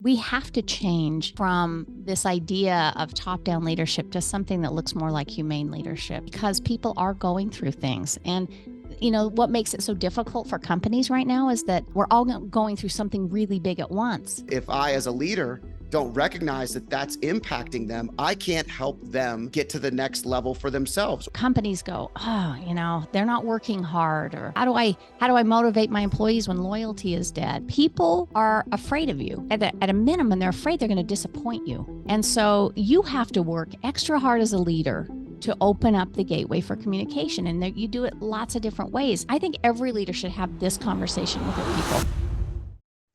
We have to change from this idea of top-down leadership to something that looks more like humane leadership because people are going through things. And, what makes it so difficult for companies right now is that we're all going through something really big at once. If I, as a leader, don't recognize that that's impacting them, I can't help them get to the next level for themselves. Companies go, they're not working hard, or how do I motivate my employees when loyalty is dead? People are afraid of you. At a minimum, they're afraid they're going to disappoint you. And so you have to work extra hard as a leader to open up the gateway for communication. And you do it lots of different ways. I think every leader should have this conversation with their people.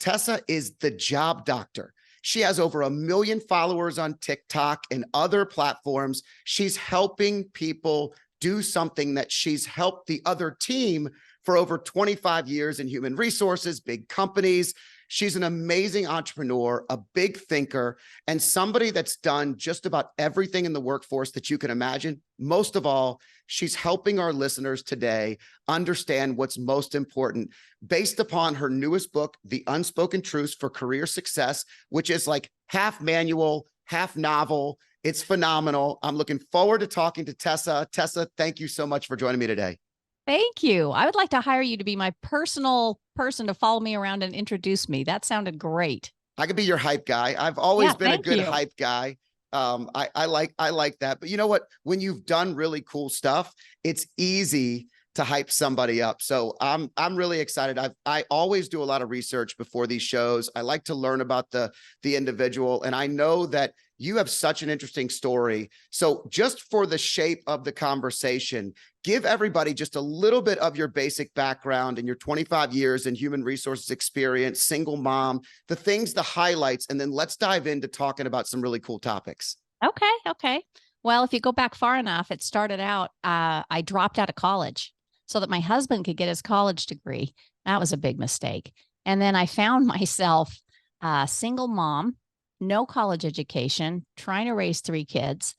Tessa is the job doctor. She has over 1 million followers on TikTok and other platforms. She's helping people do something that she's helped the other team for over 25 years in human resources, big companies. She's an amazing entrepreneur, a big thinker, and somebody that's done just about everything in the workforce that you can imagine. Most of all, she's helping our listeners today understand what's most important based upon her newest book, The Unspoken Truths for Career Success, which is like half manual, half novel. It's phenomenal. I'm looking forward to talking to Tessa. Tessa, thank you so much for joining me today. Thank you. I would like to hire you to be my personal person to follow me around and introduce me. That sounded great. I could be your hype guy. I've always been a good you. hype guy. I like that. But you know what? When you've done really cool stuff, it's easy to hype somebody up. So I'm really excited. I always do a lot of research before these shows. I like to learn about the individual, and I know that you have such an interesting story. So just for the shape of the conversation, give everybody just a little bit of your basic background and your 25 years in human resources experience, single mom, the things, the highlights, and then let's dive into talking about some really cool topics. Okay. Well, if you go back far enough, it started out, I dropped out of college so that my husband could get his college degree. That was a big mistake. And then I found myself a single mom, no college education, trying to raise 3 kids,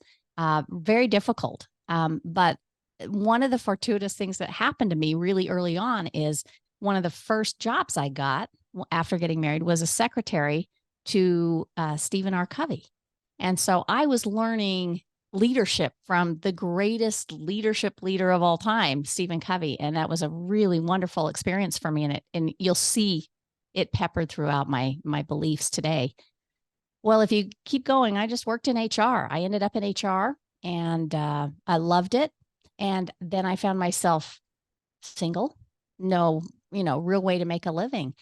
very difficult. But one of the fortuitous things that happened to me really early on is one of the first jobs I got after getting married was a secretary to Stephen R. Covey. And so I was learning leadership from the greatest leadership leader of all time, Stephen Covey. And that was a really wonderful experience for me. And you'll see it peppered throughout my beliefs today. Well, if you keep going, I just worked in HR. I ended up in HR and I loved it. And then I found myself single, no, real way to make a living.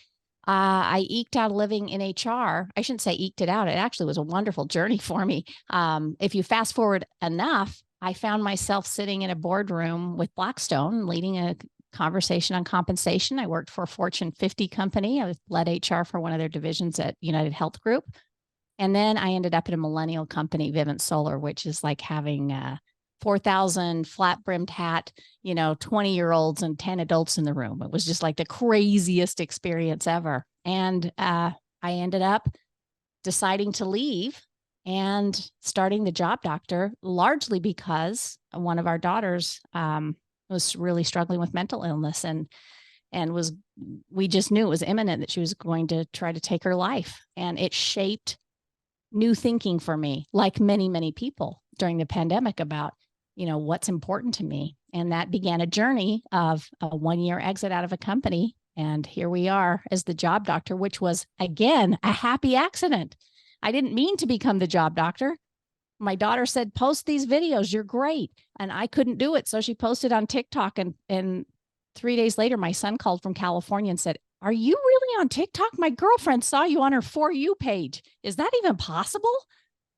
I eked out a living in HR. I shouldn't say eked it out. It actually was a wonderful journey for me. If you fast forward enough, I found myself sitting in a boardroom with Blackstone, leading a conversation on compensation. I worked for a Fortune 50 company. I led HR for one of their divisions at United Health Group. And then I ended up at a millennial company, Vivint Solar, which is like having 4,000 flat brimmed hat, 20-year-olds and 10 adults in the room. It was just like the craziest experience ever. And I ended up deciding to leave and starting the job doctor, largely because one of our daughters was really struggling with mental illness and we just knew it was imminent that she was going to try to take her life. And it shaped new thinking for me, like many, many people during the pandemic about what's important to me. And that began a journey of a 1-year exit out of a company. And here we are as the job doctor, which was, again, a happy accident. I didn't mean to become the job doctor. My daughter said, post these videos, you're great. And I couldn't do it. So she posted on TikTok. And 3 days later, my son called from California and said, are you really on TikTok? My girlfriend saw you on her For You page. Is that even possible?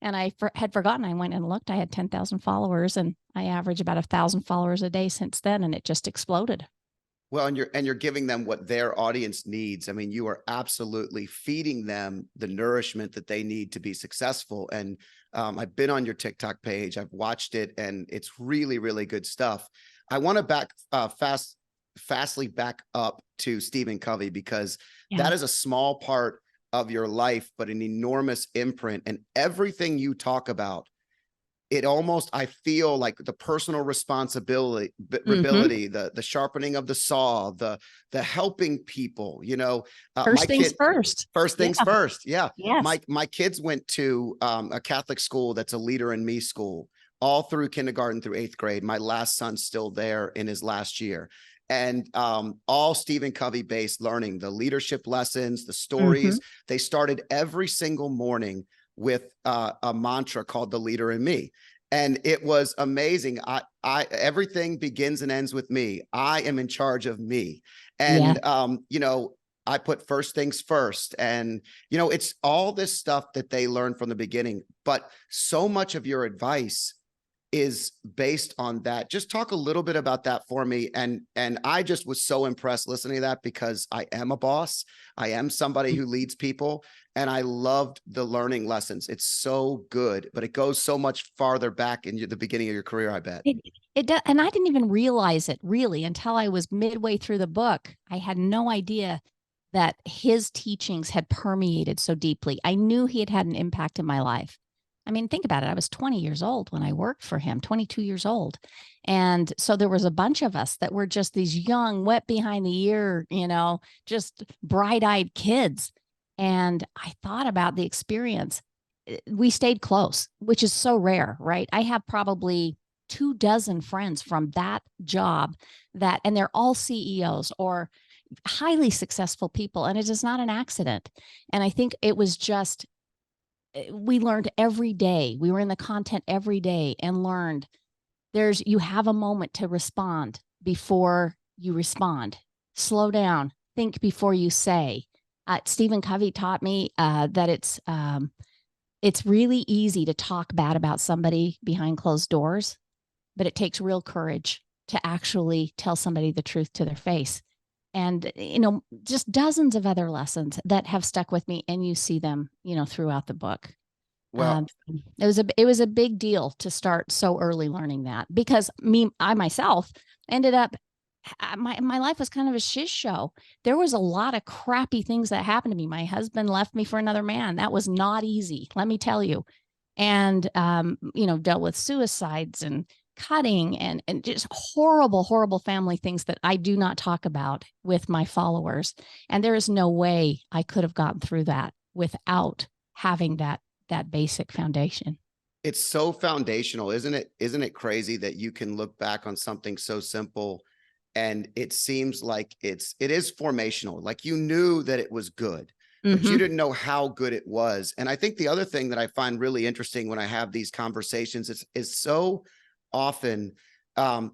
And I had forgotten. I went and looked. I had 10,000 followers, and I average about 1,000 followers a day since then, and it just exploded. Well, and you're giving them what their audience needs. I mean, you are absolutely feeding them the nourishment that they need to be successful. And I've been on your TikTok page. I've watched it, and it's really, really good stuff. I want to fastly back up to Stephen Covey because that is a small part of your life, but an enormous imprint. And everything you talk about it almost, I feel like the personal responsibility, Mhm. the sharpening of the saw, the helping people, First my things kid, first. first Yeah. things first. Yeah. Yes. My kids went to a Catholic school that's a Leader in Me school all through kindergarten through 8th grade. My last son's still there in his last year. And all Stephen Covey based learning, the leadership lessons, the stories. Mhm. They started every single morning with a mantra called the Leader in Me. And it was amazing. Everything begins and ends with me. I am in charge of me. Yeah. And I put first things first. And it's all this stuff that they learned from the beginning. But so much of your advice is based on that. Just talk a little bit about that for me. And I just was so impressed listening to that, because I am a boss. I am somebody who leads people, and I loved the learning lessons. It's so good, but it goes so much farther back in the beginning of your career, I bet. It does, and I didn't even realize it really until I was midway through the book. I had no idea that his teachings had permeated so deeply. I knew he had had an impact in my life. I mean, think about it. I was 20 years old when I worked for him, 22 years old. And so there was a bunch of us that were just these young, wet behind the ear, just bright eyed kids. And I thought about the experience. We stayed close, which is so rare, right? I have probably 24 friends from that job and they're all CEOs or highly successful people. And it is not an accident. And I think it was just, we learned every day. We were in the content every day and learned you have a moment to respond before you respond. Slow down, think before you say. Stephen Covey taught me that it's really easy to talk bad about somebody behind closed doors, but it takes real courage to actually tell somebody the truth to their face. And, just dozens of other lessons that have stuck with me, and you see them, throughout the book. Well, It was a big deal to start so early learning that, because I myself ended up, my life was kind of a shiz show. There was a lot of crappy things that happened to me. My husband left me for another man. That was not easy, let me tell you. And dealt with suicides and cutting and just horrible, horrible family things that I do not talk about with my followers. And there is no way I could have gotten through that without having that basic foundation. it's so foundational, isn't it? Isn't it crazy that you can look back on something so simple and it seems like it is formational. Like you knew that it was good, but you didn't know how good it was. And I think the other thing that I find really interesting when I have these conversations is so often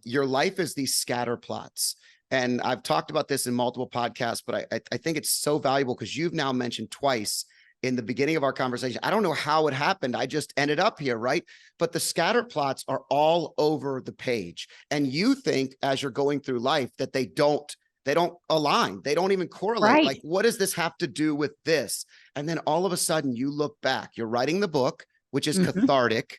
your life is these scatter plots. And I've talked about this in multiple podcasts, but I think it's so valuable because you've now mentioned twice in the beginning of our conversation. I don't know how it happened. I just ended up here, right? But the scatter plots are all over the page. And you think as you're going through life that they don't align. They don't even correlate. Right. Like, what does this have to do with this? And then all of a sudden you look back, you're writing the book, which is cathartic.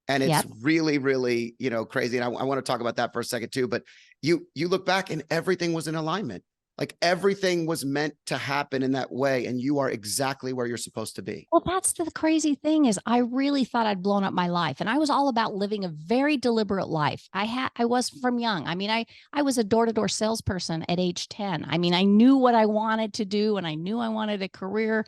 And it's Yep. really, really, crazy. And I want to talk about that for a second too. But you look back and everything was in alignment. Like everything was meant to happen in that way. And you are exactly where you're supposed to be. Well, that's the crazy thing is I really thought I'd blown up my life, and I was all about living a very deliberate life. I was from young. I mean, I was a door-to-door salesperson at age 10. I mean, I knew what I wanted to do and I knew I wanted a career,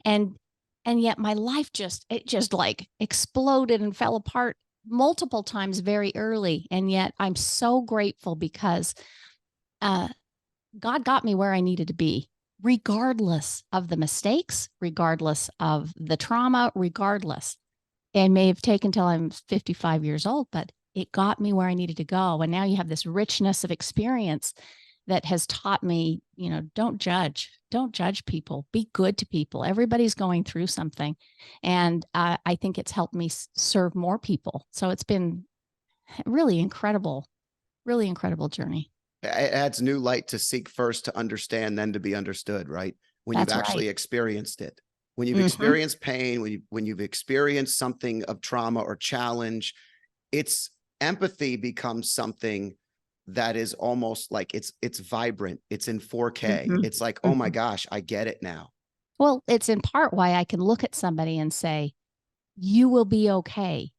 and yet my life just like exploded and fell apart multiple times very early. And yet I'm so grateful because uh God got me where I needed to be, regardless of the mistakes, regardless of the trauma, regardless. It may have taken till I'm 55 years old, but it got me where I needed to go. And now you have this richness of experience that has taught me, don't judge people, be good to people. Everybody's going through something. And I think it's helped me serve more people. So it's been really incredible journey. It adds new light to seek first to understand, then to be understood, right? When you've That's actually right. experienced it, when you've experienced pain, when you've experienced something of trauma or challenge, it's empathy becomes something that is almost like it's vibrant. It's in 4K. It's like, oh my gosh, I get it now. Well, it's in part why I can look at somebody and say, you will be okay.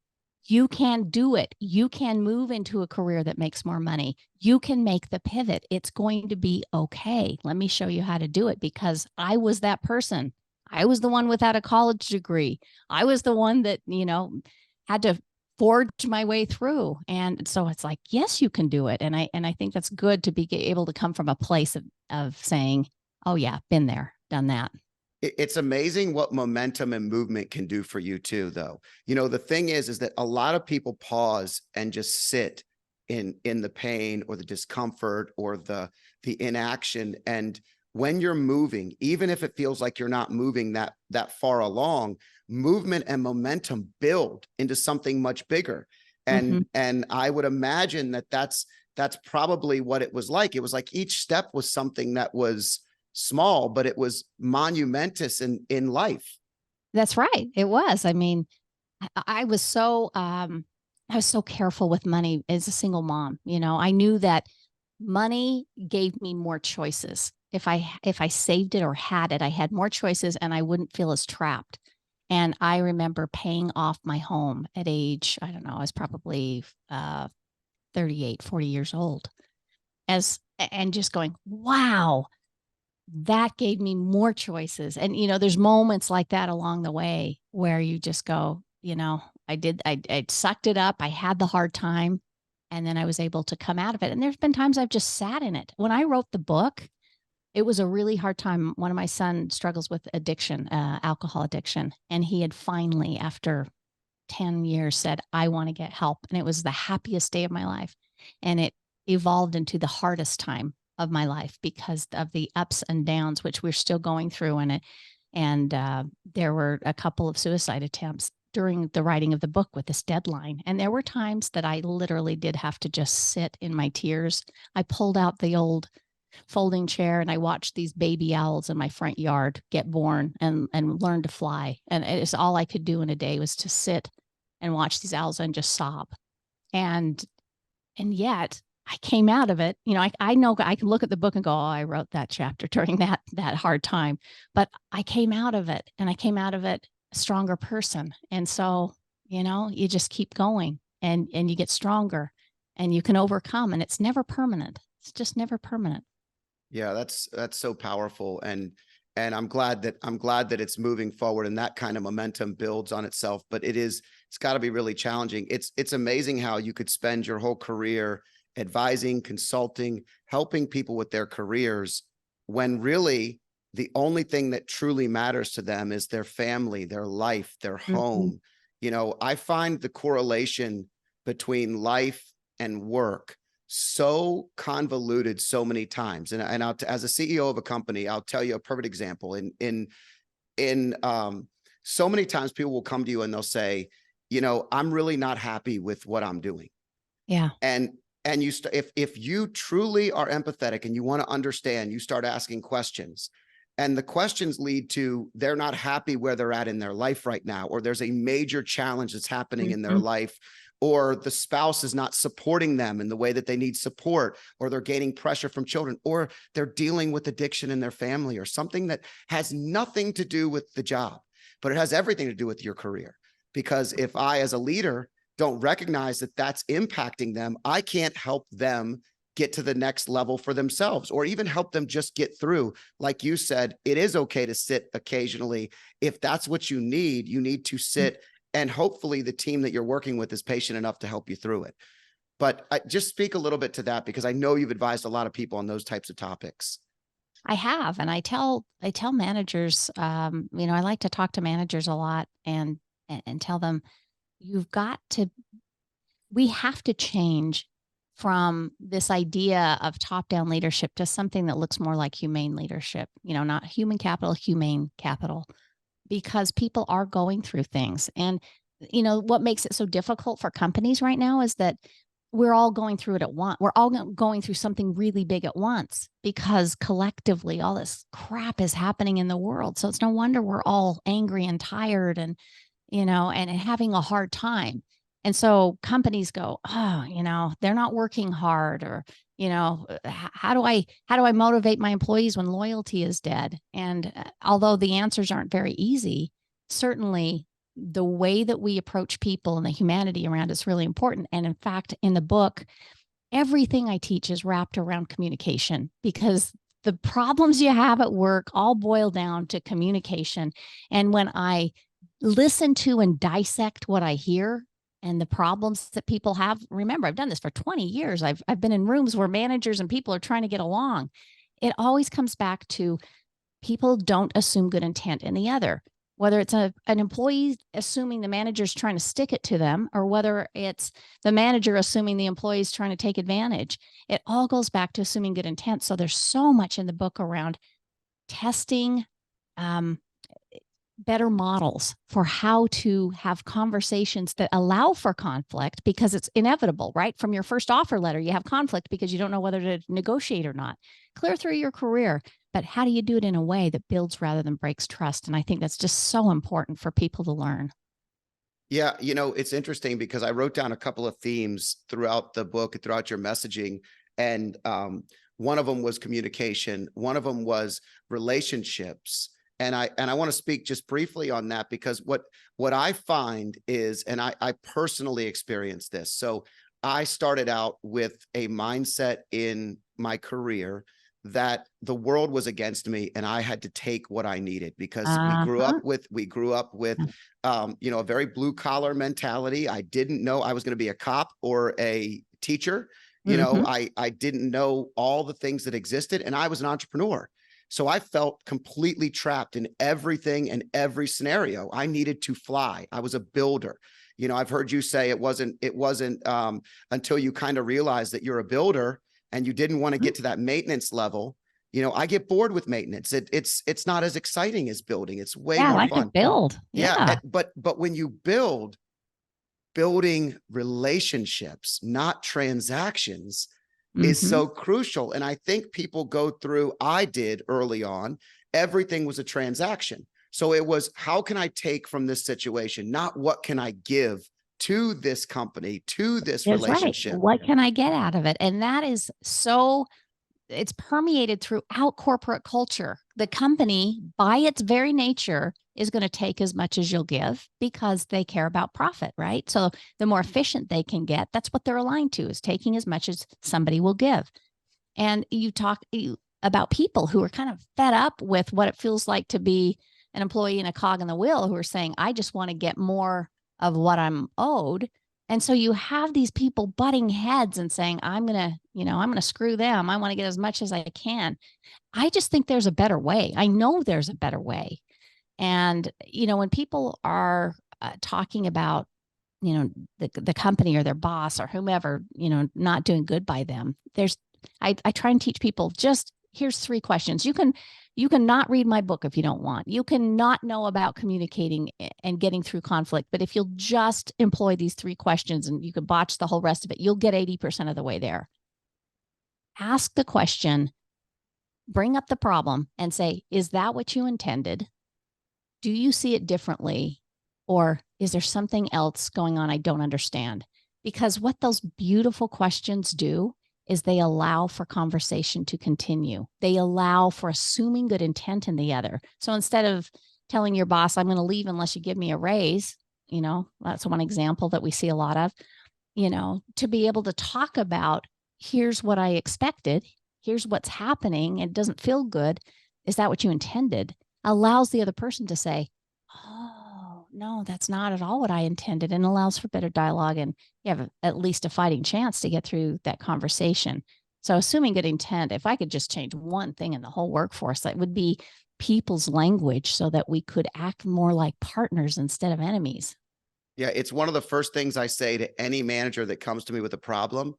You can do it. You can move into a career that makes more money. You can make the pivot. It's going to be okay. Let me show you how to do it, because I was that person. I was the one without a college degree. I was the one that, had to forge my way through. And so it's like, yes, you can do it. And I think that's good to be able to come from a place of saying, oh yeah, been there, done that. It's amazing what momentum and movement can do for you too, though. The thing is that a lot of people pause and just sit in the pain or the discomfort or the inaction. And when you're moving, even if it feels like you're not moving that far along, movement and momentum build into something much bigger. And I would imagine that that's probably what it was like. It was like each step was something that was small, but it was monumentous in life. That's right. It was. I mean, I was so careful with money as a single mom. I knew that money gave me more choices. If I saved it or had it, I had more choices and I wouldn't feel as trapped. And I remember paying off my home at age, I don't know, I was probably 38, 40 years old, and just going, wow, that gave me more choices. And, there's moments like that along the way where you just go, I sucked it up. I had the hard time, and then I was able to come out of it. And there's been times I've just sat in it. When I wrote the book, it was a really hard time. One of my sons struggles with addiction, alcohol addiction. And he had finally, after 10 years, said, I want to get help. And it was the happiest day of my life. And it evolved into the hardest time of my life because of the ups and downs, which we're still going through. And there were a couple of suicide attempts during the writing of the book with this deadline. And there were times that I literally did have to just sit in my tears. I pulled out the old folding chair and I watched these baby owls in my front yard get born and learn to fly. And it's all I could do in a day was to sit and watch these owls and just sob. And yet I came out of it. I know I can look at the book and go, oh, I wrote that chapter during that hard time, but I came out of it, and I came out of it a stronger person. And so, you just keep going and you get stronger and you can overcome, and it's never permanent. It's just never permanent. Yeah, that's so powerful. And I'm glad that it's moving forward and that kind of momentum builds on itself, but it's got to be really challenging. It's amazing how you could spend your whole career advising, consulting, helping people with their careers, when really the only thing that truly matters to them is their family, their life, their home. I find the correlation between life and work so convoluted so many times. And as a CEO of a company, I'll tell you a perfect example. In so many times people will come to you and they'll say, I'm really not happy with what I'm doing. Yeah. And if you truly are empathetic and you want to understand, you start asking questions, and the questions lead to they're not happy where they're at in their life right now, or there's a major challenge that's happening in their life, or the spouse is not supporting them in the way that they need support, or they're gaining pressure from children, or they're dealing with addiction in their family, or something that has nothing to do with the job, but it has everything to do with your career. Because if I, as a leader, don't recognize that that's impacting them, I can't help them get to the next level for themselves, or even help them just get through. Like you said, it is okay to sit occasionally. If that's what you need to sit, and hopefully the team that you're working with is patient enough to help you through it. But just speak a little bit to that, because I know you've advised a lot of people on those types of topics. I have, and I tell managers, I like to talk to managers a lot and tell them, we have to change from this idea of top-down leadership to something that looks more like humane leadership, not human capital, humane capital, because people are going through things. And, what makes it so difficult for companies right now is that we're all going through it at once. We're all going through something really big at once, because collectively all this crap is happening in the world. So it's no wonder we're all angry and tired and having a hard time. And so companies go, oh, they're not working hard, or, how do I motivate my employees when loyalty is dead? And although the answers aren't very easy, certainly the way that we approach people and the humanity around is really important. And in fact, in the book, everything I teach is wrapped around communication, because the problems you have at work all boil down to communication. And when I listen to and dissect what I hear and the problems that people have, remember, I've done this for 20 years. I've been in rooms where managers and people are trying to get along. It always comes back to people don't assume good intent in the other, whether it's an employee assuming the manager's trying to stick it to them, or whether it's the manager assuming the employee's trying to take advantage. It all goes back to assuming good intent. So there's so much in the book around testing better models for how to have conversations that allow for conflict, because it's inevitable, right? From your first offer letter, you have conflict because you don't know whether to negotiate or not. Clear through your career, but how do you do it in a way that builds rather than breaks trust? And I think that's just so important for people to learn. Yeah, it's interesting because I wrote down a couple of themes throughout the book and throughout your messaging. And one of them was communication. One of them was relationships. And I want to speak just briefly on that, because what I find is, and I personally experienced this. So I started out with a mindset in my career that the world was against me and I had to take what I needed, because we grew up with a very blue collar mentality. I didn't know I was going to be a cop or a teacher. I didn't know all the things that existed, and I was an entrepreneur. So I felt completely trapped in everything and every scenario. I needed to fly. I was a builder. I've heard you say it wasn't until you kind of realize that you're a builder and you didn't want to get to that maintenance level. I get bored with maintenance. It's not as exciting as building. It's way more like fun. To build. Yeah. But when you building relationships, not transactions, is so crucial. And I think people go through, I did early on, everything was a transaction. So it was, how can I take from this situation? Not what can I give to this company, to this relationship? Right. What can I get out of it? And that is so, it's permeated throughout corporate culture. The company, by its very nature, is going to take as much as you'll give because they care about profit, right? So the more efficient they can get, that's what they're aligned to, is taking as much as somebody will give. And you talk about people who are kind of fed up with what it feels like to be an employee and a cog in the wheel, who are saying, I just want to get more of what I'm owed. And so you have these people butting heads and saying, I'm going to screw them. I want to get as much as I can. I just think there's a better way. I know there's a better way. And, when people are talking about, the company or their boss or whomever, not doing good by them, I try and teach people, just here's 3 questions. You can not read my book if you don't want. You can not know about communicating and getting through conflict. But if you'll just employ these 3 questions, and you could botch the whole rest of it, you'll get 80% of the way there. Ask the question, bring up the problem and say, is that what you intended? Do you see it differently? Or is there something else going on I don't understand? Because what those beautiful questions do is they allow for conversation to continue. They allow for assuming good intent in the other. So instead of telling your boss, I'm going to leave unless you give me a raise, that's one example that we see a lot of, to be able to talk about, here's what I expected, here's what's happening, it doesn't feel good. Is that what you intended? Allows the other person to say, oh, no, that's not at all what I intended, and allows for better dialogue. And you have at least a fighting chance to get through that conversation. So assuming good intent, if I could just change one thing in the whole workforce, that would be people's language, so that we could act more like partners instead of enemies. Yeah, it's one of the first things I say to any manager that comes to me with a problem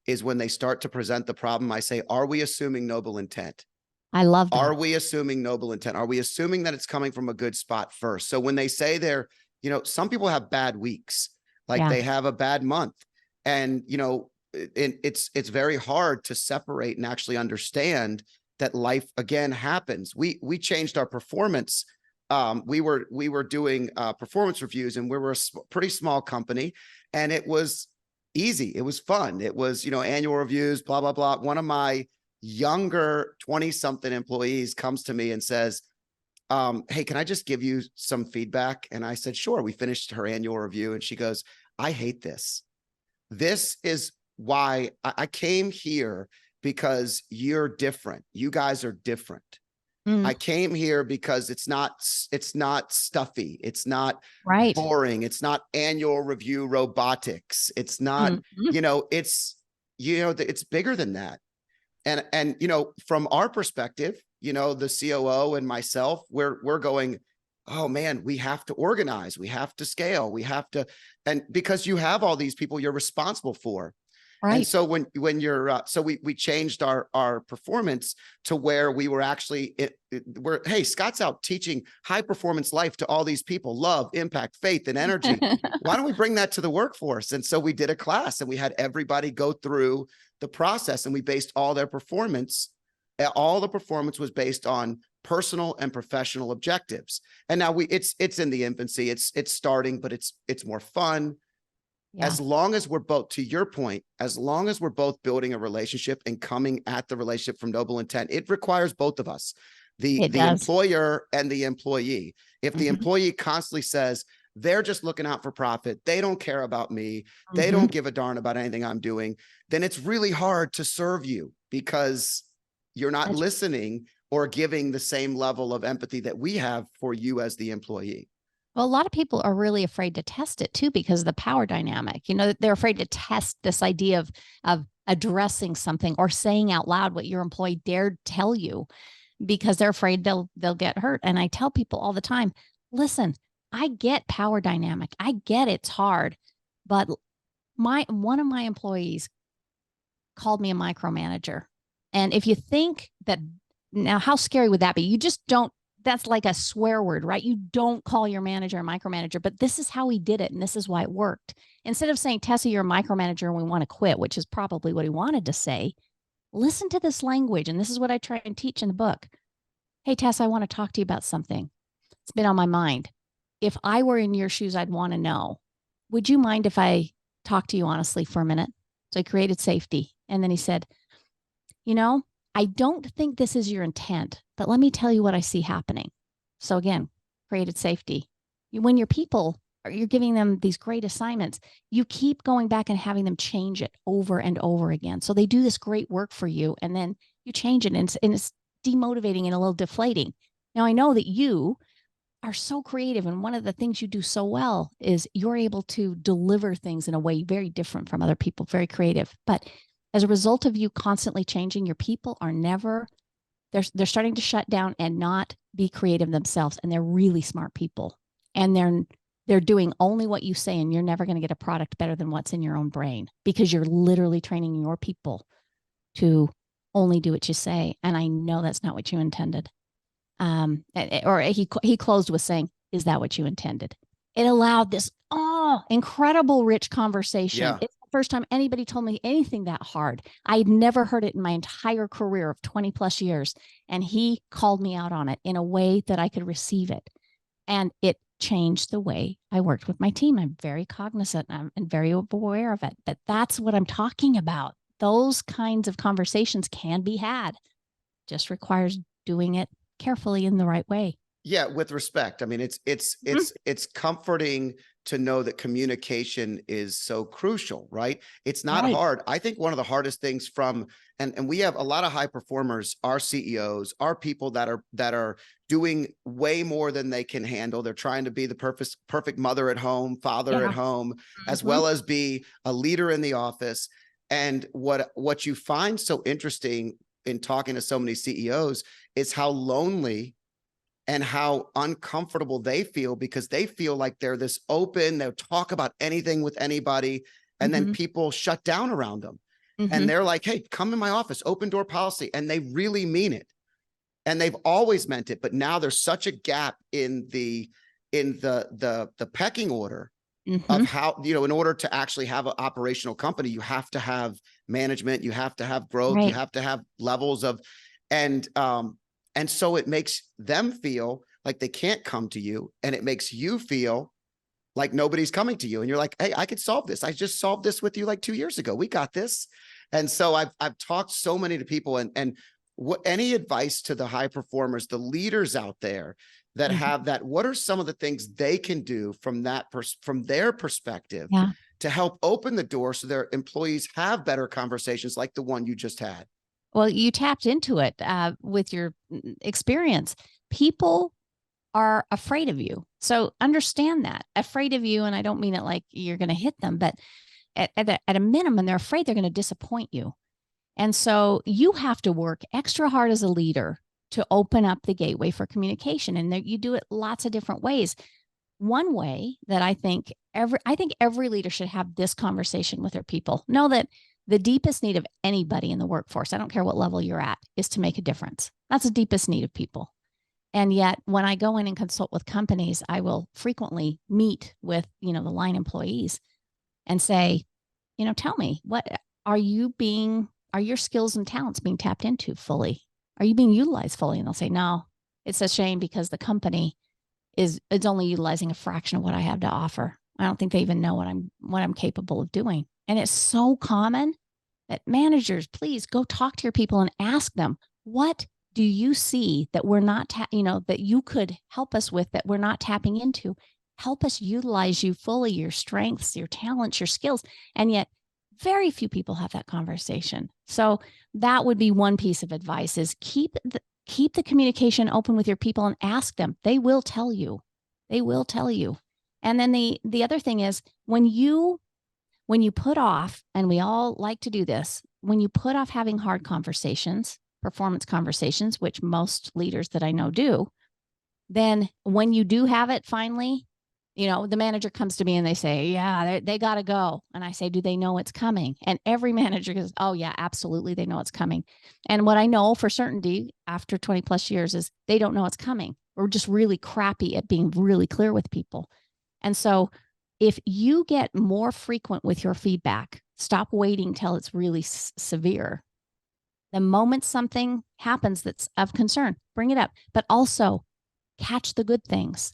is, when they start to present the problem, I say, are we assuming noble intent? I love that. Are we assuming noble intent? Are we assuming that it's coming from a good spot first? So when they say some people have bad weeks, like they have a bad month, and, it's very hard to separate and actually understand that life again happens. We changed our performance. We were doing performance reviews, and we were a pretty small company, and it was easy. It was fun. It was, annual reviews, blah, blah, blah. One of my younger 20-something employees comes to me and says, hey, can I just give you some feedback? And I said, sure. We finished her annual review and she goes, I hate this. This is why I came here, because you're different. You guys are different. Mm, I came here because it's not stuffy. It's not right. boring. It's not annual review robotics. It's not, Mhm. it's bigger than that. And from our perspective, the COO and myself, we're going, oh man, we have to organize, we have to scale, we have to, and because you have all these people you're responsible for. And Right. so when you're, so we changed our performance to where we were actually, we're, hey, Scott's out teaching high performance life to all these people, love, impact, faith, and energy. Why don't we bring that to the workforce? And so we did a class and we had everybody go through the process and we based all their performance. All the performance was based on personal and professional objectives. And now it's in the infancy. It's starting, but it's more fun. Yeah, As long as we're both, to your point, as long as we're both building a relationship and coming at the relationship from noble intent, it requires both of us, it the does. employer and the employee. If the Mhm. employee constantly says they're just looking out for profit, they don't care about me, they Mhm. don't give a darn about anything I'm doing, then it's really hard to serve you because you're not That's listening or giving the same level of empathy that we have for you as the employee. Well, a lot of people are really afraid to test it too because of the power dynamic. They're afraid to test this idea of addressing something or saying out loud what your employee dared tell you because they're afraid they'll get hurt. And I tell people all the time, listen, I get power dynamic. I get it's hard, but one of my employees called me a micromanager. And if you think that now, how scary would that be? You just don't, that's like a swear word, right? You don't call your manager a micromanager, but this is how he did it. And this is why it worked. Instead of saying, Tessa, you're a micromanager and we want to quit, which is probably what he wanted to say, listen to this language. And this is what I try and teach in the book. Hey, Tessa, I want to talk to you about something. It's been on my mind. If I were in your shoes, I'd want to know, would you mind if I talk to you honestly for a minute? So I created safety. And then he said, you know, I don't think this is your intent, but let me tell you what I see happening. So again, created safety. When your people you're giving them these great assignments, you keep going back and having them change it over and over again. So they do this great work for you and then you change it and it's demotivating and a little deflating. Now I know that you are so creative. And one of the things you do so well is you're able to deliver things in a way very different from other people, very creative. But as a result of you constantly changing, your people are never, they're starting to shut down and not be creative themselves. And they're really smart people. And they're doing only what you say, and you're never going to get a product better than what's in your own brain because you're literally training your people to only do what you say. And I know that's not what you intended. Or he closed with saying, "Is that what you intended?" It allowed this incredible rich conversation. Yeah. It's the first time anybody told me anything that hard. I'd never heard it in my entire career of 20 plus years, and he called me out on it in a way that I could receive it, and it changed the way I worked with my team. I'm very cognizant and very aware of it, but that's what I'm talking about. Those kinds of conversations can be had. Just requires doing it carefully in the right way. Yeah, with respect. I mean, Mhm. it's comforting to know that communication is so crucial, right? It's not Right. hard. I think one of the hardest things and we have a lot of high performers, our CEOs, our people that are doing way more than they can handle. They're trying to be the perfect mother at home, father at Yeah. home, as Mhm. well as be a leader in the office. And what you find so interesting in talking to so many CEOs is how lonely and how uncomfortable they feel because they feel like they're this open, they'll talk about anything with anybody, and then Mhm. people shut down around them. And Mhm. they're like, hey, come in my office, open door policy. And they really mean it. And they've always meant it. But now there's such a gap in the pecking order of Mhm. how, in order to actually have an operational company, you have to have management, you have to have growth, you Right. have to have levels of, and and so it makes them feel like they can't come to you, and it makes you feel like nobody's coming to you. And you're like, hey, I could solve this. I just solved this with you like 2 years ago. We got this. And so I've talked so many to people, and what, any advice to the high performers, the leaders out there that have that? What are some of the things they can do from that from their perspective Yeah. to help open the door so their employees have better conversations like the one you just had? Well, you tapped into it with your experience. People are afraid of you. So understand that. Afraid of you. And I don't mean it like you're going to hit them, but at a minimum, they're afraid they're going to disappoint you. And so you have to work extra hard as a leader to open up the gateway for communication. And you do it lots of different ways. One way that I think every leader should have this conversation with their people. Know that the deepest need of anybody in the workforce, I don't care what level you're at, is to make a difference. That's the deepest need of people. And yet when I go in and consult with companies, I will frequently meet with, the line employees and say, tell me, what are your skills and talents being tapped into fully? Are you being utilized fully? And they'll say, no, it's a shame because the company it's only utilizing a fraction of what I have to offer. I don't think they even know what I'm capable of doing. And it's so common that managers, please go talk to your people and ask them, what do you see that we're not, that you could help us with, that we're not tapping into? Help us utilize you fully, your strengths, your talents, your skills. And yet very few people have that conversation. So that would be one piece of advice: is keep the communication open with your people and ask them. They will tell you. They will tell you. And then the other thing is when you put off, and we all like to do this, when you put off having hard conversations, performance conversations, which most leaders that I know do, then when you do have it finally, the manager comes to me and they say, yeah, they got to go. And I say, do they know it's coming? And every manager goes, oh yeah, absolutely. They know it's coming. And what I know for certainty after 20 plus years is they don't know it's coming. We're just really crappy at being really clear with people. And so if you get more frequent with your feedback, stop waiting till it's really severe. The moment something happens that's of concern, bring it up, but also catch the good things.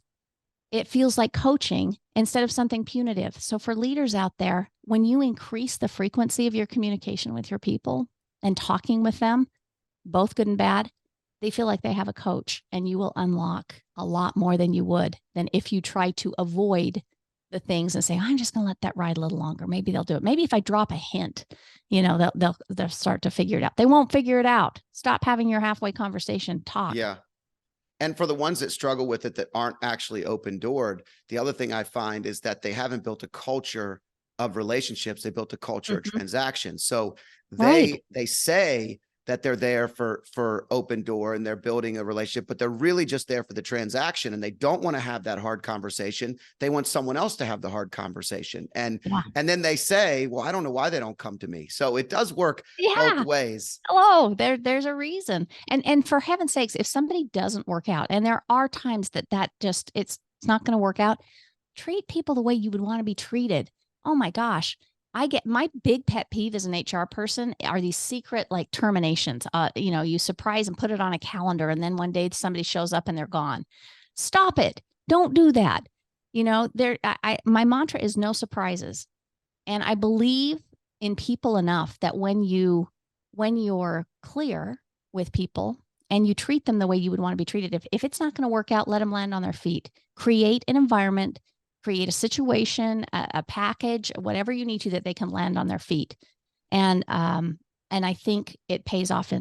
It feels like coaching instead of something punitive. So for leaders out there, when you increase the frequency of your communication with your people and talking with them, both good and bad, they feel like they have a coach, and you will unlock a lot more than you would than if you try to avoid the things and say, I'm just going to let that ride a little longer. Maybe they'll do it. Maybe if I drop a hint, they'll start to figure it out. They won't figure it out. Stop having your halfway conversation. Talk. Yeah. And for the ones that struggle with it, that aren't actually open-doored, the other thing I find is that they haven't built a culture of relationships. They built a culture of transactions. So they say that they're there for open door and they're building a relationship, but they're really just there for the transaction, and they don't want to have that hard conversation. They want someone else to have the hard conversation. And then they say, well, I don't know why they don't come to me. So it does work both ways. Oh, there's a reason. And for heaven's sakes, if somebody doesn't work out, and there are times that just, it's not going to work out, treat people the way you would want to be treated. Oh my gosh. I get my big pet peeve as an HR person are these secret like terminations. You surprise and put it on a calendar, and then one day somebody shows up and they're gone. Stop it. Don't do that. My mantra is no surprises. And I believe in people enough that when you're clear with people and you treat them the way you would want to be treated, if it's not going to work out, let them land on their feet. Create an environment, create a situation, a package, whatever you need to, that they can land on their feet. And I think it pays off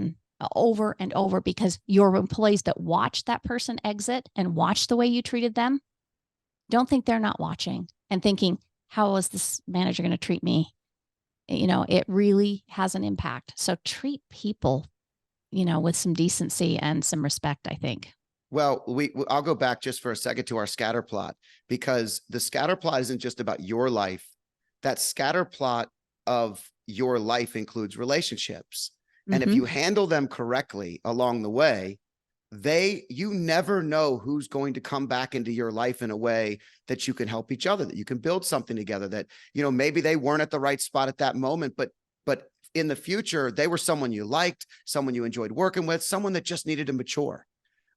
over and over, because your employees that watch that person exit and watch the way you treated them, don't think they're not watching and thinking, how is this manager going to treat me? It really has an impact. So treat people, with some decency and some respect, I think. Well, I'll go back just for a second to our scatter plot, because the scatter plot isn't just about your life. That scatter plot of your life includes relationships. And if you handle them correctly along the way, you never know who's going to come back into your life in a way that you can help each other, that you can build something together, that, maybe they weren't at the right spot at that moment, but in the future, they were someone you liked, someone you enjoyed working with, someone that just needed to mature.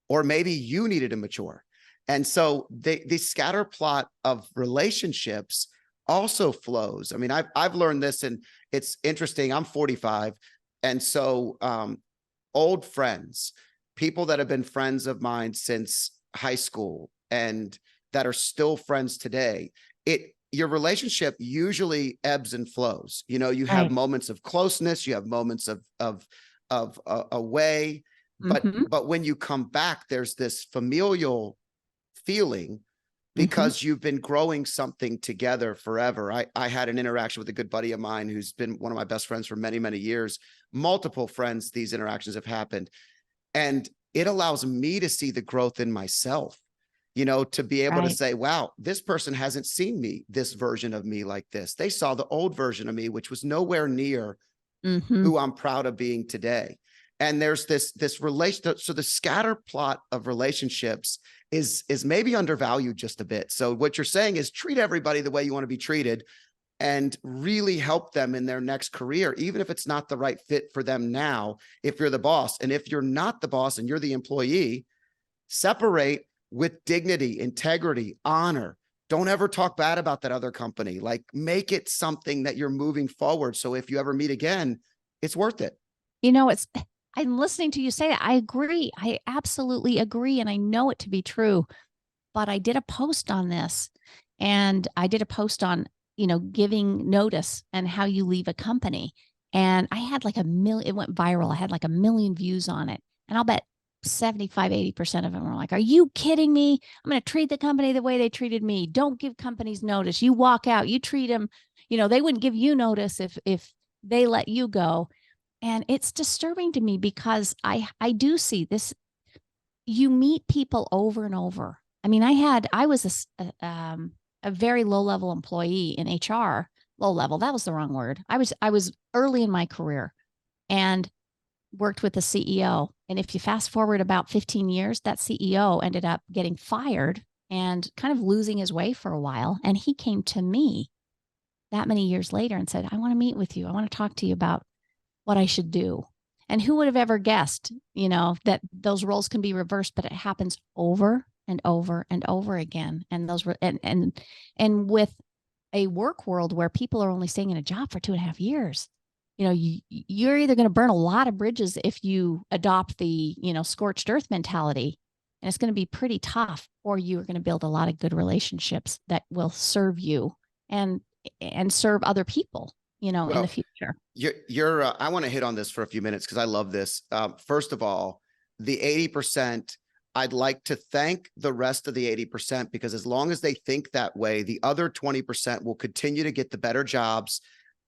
Or maybe you needed to mature. And so the scatter plot of relationships also flows. I mean, I've learned this, and it's interesting. I'm 45. And so old friends, people that have been friends of mine since high school and that are still friends today, your relationship usually ebbs and flows. You know, you have Right. moments of closeness, you have moments of away, Mm-hmm. but when you come back, there's this familial feeling Mm-hmm. because you've been growing something together forever. I had an interaction with a good buddy of mine who's been one of my best friends for many, many years. Multiple friends, these interactions have happened. And it allows me to see the growth in myself, you know, to be able to Right. say, wow, this person hasn't seen me, this version of me like this. They saw the old version of me, which was nowhere near Mm-hmm. who I'm proud of being today. And there's this relation. So the scatter plot of relationships is maybe undervalued just a bit. So what you're saying is treat everybody the way you want to be treated and really help them in their next career, even if it's not the right fit for them now, if you're the boss. And if you're not the boss and you're the employee, separate with dignity, integrity, honor. Don't ever talk bad about that other company. Like, make it something that you're moving forward. So if you ever meet again, it's worth it. You know, I'm listening to you say that. I agree. I absolutely agree. And I know it to be true. But I did a post on this, and I did a post on, giving notice and how you leave a company. And I had like it went viral. I had like 1 million views on it. And I'll bet 75, 80% of them were like, are you kidding me? I'm going to treat the company the way they treated me. Don't give companies notice. You walk out, you treat them, they wouldn't give you notice if they let you go. And it's disturbing to me because I do see this. You meet people over and over. I mean, I was a very low level employee in HR. Low level, that was the wrong word. I was early in my career and worked with the CEO. And if you fast forward about 15 years, that CEO ended up getting fired and kind of losing his way for a while. And he came to me that many years later and said, I want to meet with you. I want to talk to you about what I should do. And who would have ever guessed, that those roles can be reversed, but it happens over and over and over again. And and with a work world where people are only staying in a job for 2.5 years, you're either going to burn a lot of bridges if you adopt the, scorched earth mentality, and it's going to be pretty tough, or you're going to build a lot of good relationships that will serve you and serve other people, in the future. I want to hit on this for a few minutes because I love this. First of all, the 80%, I'd like to thank the rest of the 80% because as long as they think that way, the other 20% will continue to get the better jobs,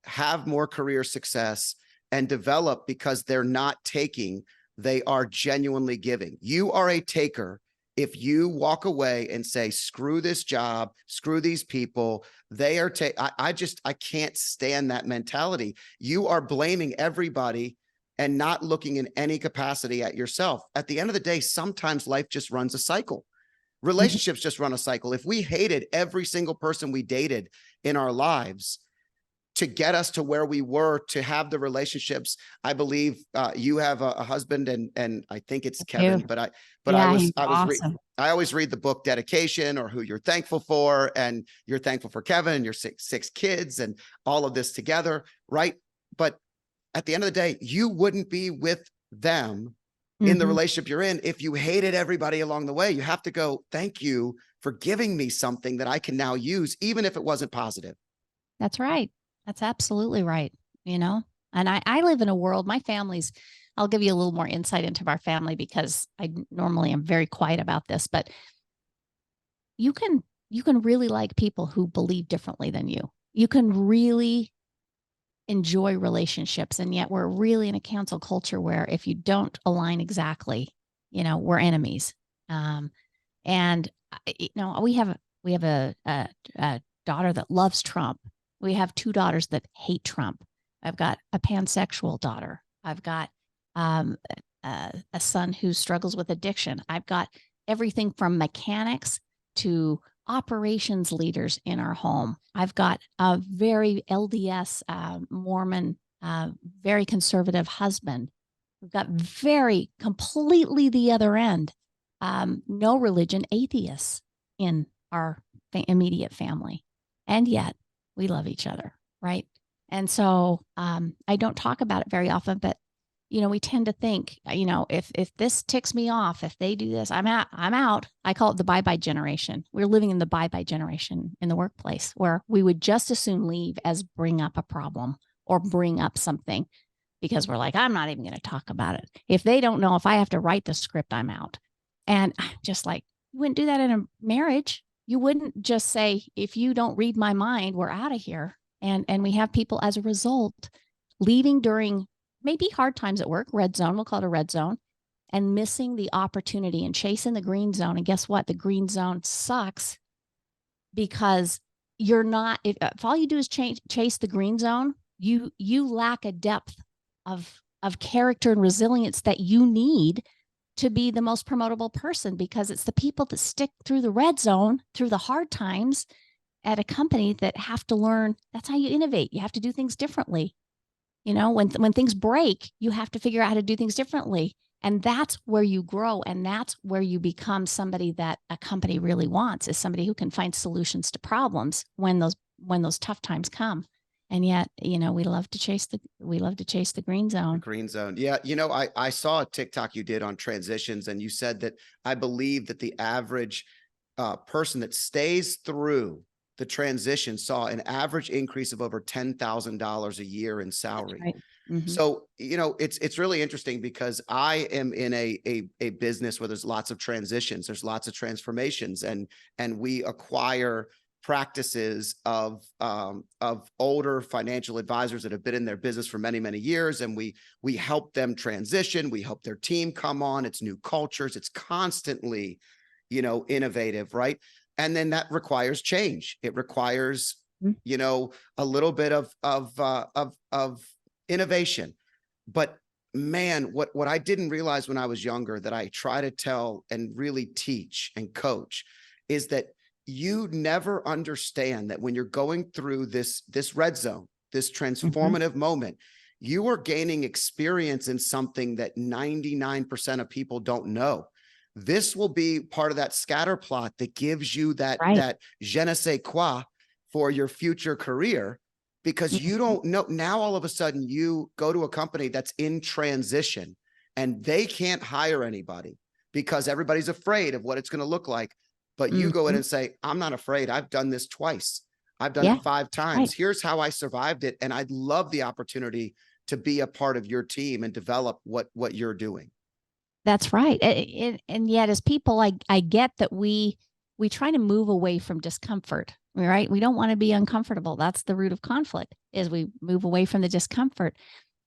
have more career success, and develop because they're not taking, they are genuinely giving. You are a taker if you walk away and say, screw this job, screw these people, they are I can't stand that mentality. You are blaming everybody and not looking in any capacity at yourself. At the end of the day, sometimes life just runs a cycle. Relationships just run a cycle. If we hated every single person we dated in our lives to get us to where we were, to have the relationships. I believe you have a husband, and I think it's Kevin, but he's awesome. I always read the book Dedication or Who You're Thankful For, and you're thankful for Kevin and your six kids and all of this together, right? But at the end of the day, you wouldn't be with them in the relationship you're in if you hated everybody along the way. You have to go, thank you for giving me something that I can now use, even if it wasn't positive. That's right. That's absolutely right. And I live in a world, my family's, I'll give you a little more insight into our family because I normally am very quiet about this, but you can really like people who believe differently than you. You can really enjoy relationships. And yet we're really in a cancel culture where if you don't align exactly, we're enemies. And we have a daughter that loves Trump. We have 2 daughters that hate Trump. I've got a pansexual daughter. I've got a son who struggles with addiction. I've got everything from mechanics to operations leaders in our home. I've got a very LDS Mormon, very conservative husband. We've got very completely the other end, no religion, atheists in our immediate family. And yet we love each other, right? And so I don't talk about it very often, but we tend to think, if this ticks me off, if they do this, I'm out. I call it the bye-bye generation. We're living in the bye-bye generation in the workplace, where we would just as soon leave as bring up a problem or bring up something, because we're like, I'm not even going to talk about it. If they don't know, if I have to write the script, I'm out. And I'm just like, you wouldn't do that in a marriage. You wouldn't just say, if you don't read my mind, we're out of here. And we have people as a result leaving during maybe hard times at work, red zone, we'll call it a red zone, and missing the opportunity and chasing the green zone. And guess what? The green zone sucks, because you're not, if all you do is chase the green zone, you lack a depth of character and resilience that you need to be the most promotable person, because it's the people that stick through the red zone, through the hard times at a company, that have to learn. That's how you innovate. You have to do things differently. When things break, you have to figure out how to do things differently. And that's where you grow. And that's where you become somebody that a company really wants, is somebody who can find solutions to problems when those tough times come. And yet, we love to chase the green zone. Green zone. Yeah. I saw a TikTok you did on transitions, and you said that I believe that the average person that stays through the transition saw an average increase of over $10,000 a year in salary. Right. Mm-hmm. So, it's really interesting, because I am in a business where there's lots of transitions, there's lots of transformations, and we acquire practices of older financial advisors that have been in their business for many, many years. And we help them transition. We help their team come on. It's new cultures. It's constantly, innovative, right? And then that requires change. It requires, a little bit of innovation. But man, what I didn't realize when I was younger, that I try to tell and really teach and coach, is that you never understand that when you're going through this red zone, this transformative moment, you are gaining experience in something that 99% of people don't know. This will be part of that scatter plot that gives you that je ne sais quoi for your future career, because you don't know. Now, all of a sudden, you go to a company that's in transition and they can't hire anybody because everybody's afraid of what it's going to look like. But you go in and say, I'm not afraid. I've done this twice. I've done it 5 times. Right. Here's how I survived it. And I'd love the opportunity to be a part of your team and develop what you're doing. That's right. And yet, as people, I get that we try to move away from discomfort, right? We don't want to be uncomfortable. That's the root of conflict, is we move away from the discomfort.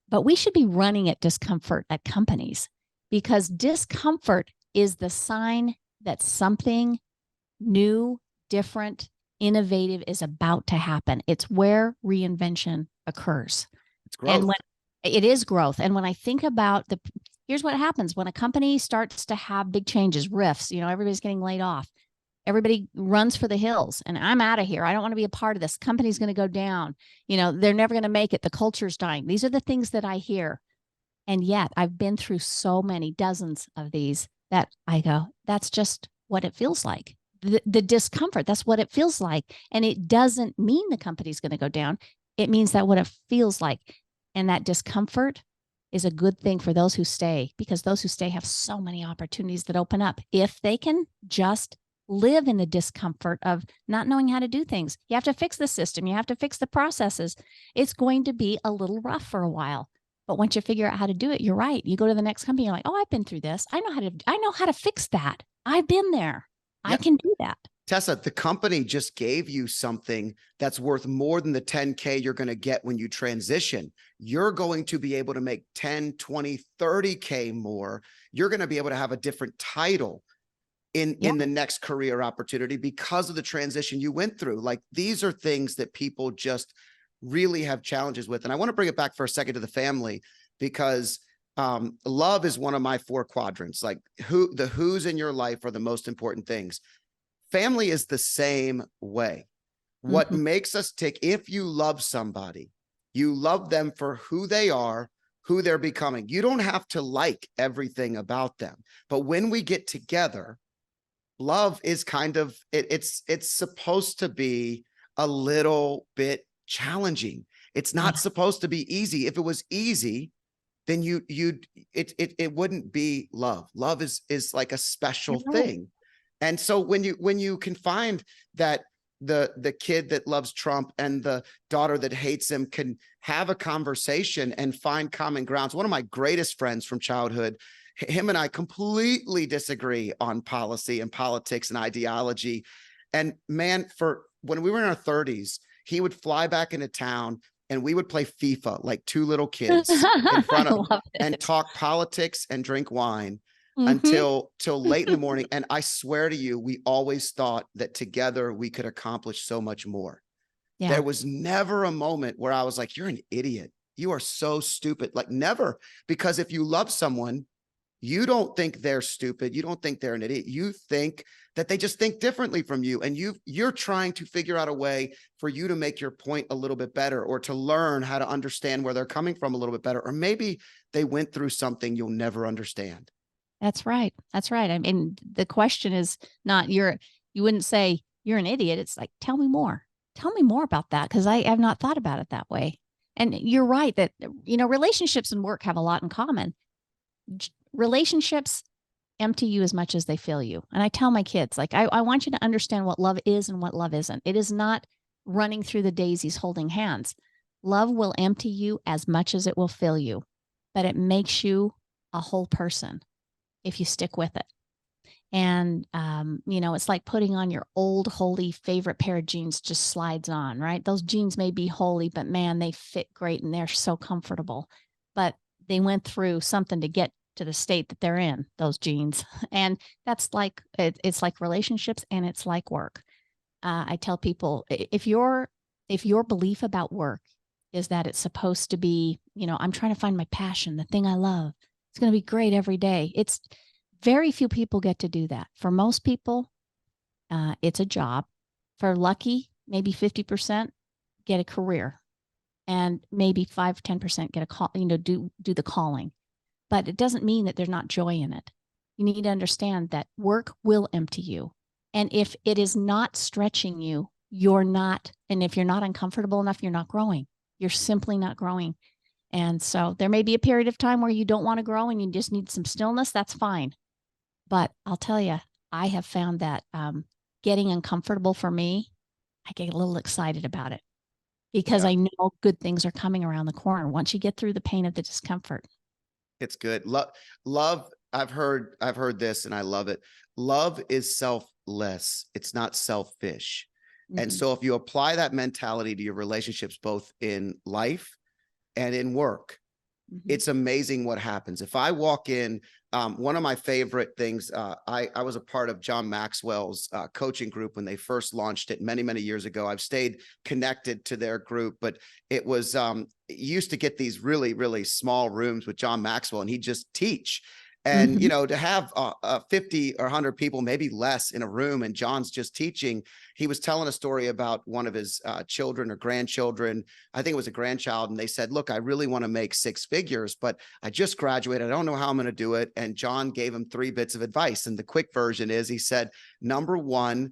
But we should be running at discomfort at companies, because discomfort is the sign that something new, different, innovative is about to happen. It's where reinvention occurs. It's growth. And when it is growth. And when I think about here's what happens when a company starts to have big changes, rifts, everybody's getting laid off. Everybody runs for the hills, and I'm out of here. I don't want to be a part of this. Company's going to go down. They're never going to make it. The culture's dying. These are the things that I hear. And yet I've been through so many dozens of these that I go, that's just what it feels like. The discomfort, that's what it feels like. And it doesn't mean the company's going to go down. It means that what it feels like. And that discomfort is a good thing for those who stay, because those who stay have so many opportunities that open up if they can just live in the discomfort of not knowing how to do things. You have to fix the system. You have to fix the processes. It's going to be a little rough for a while. But once you figure out how to do it, you're right. You go to the next company, you're like, oh, I've been through this. I know how to fix that. I've been there. I can do that. Tessa, the company just gave you something that's worth more than the 10K you're going to get when you transition. You're going to be able to make 10, 20, 30K more. You're going to be able to have a different title in the next career opportunity because of the transition you went through. Like, these are things that people just really have challenges with. And I want to bring it back for a second to the family, because love is one of my 4 quadrants. Like, the who's in your life are the most important things. Family is the same way. What makes us tick, if you love somebody, you love them for who they are, who they're becoming. You don't have to like everything about them. But when we get together, love is kind of, it's supposed to be a little bit challenging. It's not supposed to be easy. If it was easy, then it wouldn't be love. Love is like a special You're right. thing. And so when you can find that the kid that loves Trump and the daughter that hates him can have a conversation and find common grounds. One of my greatest friends from childhood, him and I completely disagree on policy and politics and ideology. And man, for when we were in our 30s, he would fly back into town and we would play FIFA like two little kids in front of and talk politics and drink wine until late in the morning. And I swear to you, we always thought that together we could accomplish so much more. Yeah. There was never a moment where I was like, you're an idiot. You are so stupid. Like never, because if you love someone, you don't think they're stupid. You don't think they're an idiot. You think that they just think differently from you. And you're trying to figure out a way for you to make your point a little bit better, or to learn how to understand where they're coming from a little bit better. Or maybe they went through something you'll never understand. That's right. That's right. I mean, the question is not you wouldn't say you're an idiot. It's like, tell me more. Tell me more about that, because I have not thought about it that way. And you're right that, relationships and work have a lot in common. Relationships empty you as much as they fill you. And I tell my kids, like, I want you to understand what love is and what love isn't. It is not running through the daisies holding hands. Love will empty you as much as it will fill you, but it makes you a whole person if you stick with it. And, it's like putting on your old, holy favorite pair of jeans, just slides on, right? Those jeans may be holy, but man, they fit great and they're so comfortable. But they went through something to get to the state that they're in, those jeans. And that's like, it's like relationships and it's like work. I tell people, if your belief about work is that it's supposed to be, I'm trying to find my passion, the thing I love, it's going to be great every day. It's very few people get to do that. For most people, it's a job. For lucky, maybe 50% get a career, and maybe 5-10% get a call, do the calling. But it doesn't mean that there's not joy in it. You need to understand that work will empty you. And if it is not stretching you, you're not, and if you're not uncomfortable enough, you're not growing. You're simply not growing. And so there may be a period of time where you don't want to grow and you just need some stillness. That's fine. But I'll tell you, I have found that getting uncomfortable for me, I get a little excited about it, because I know good things are coming around the corner once you get through the pain of the discomfort. It's good. Love. I've heard this and I love it. Love is selfless. It's not selfish. And so if you apply that mentality to your relationships, both in life and in work, it's amazing what happens. If I walk in, one of my favorite things, I was a part of John Maxwell's coaching group when they first launched it many, many years ago. I've stayed connected to their group, but it was, used to get these really, really small rooms with John Maxwell, and he'd just teach. And, to have 50 or 100 people, maybe less, in a room, and John's just teaching. He was telling a story about one of his children or grandchildren. I think it was a grandchild. And they said, look, I really want to make 6 figures, but I just graduated. I don't know how I'm going to do it. And John gave him 3 bits of advice. And the quick version is, he said, number 1,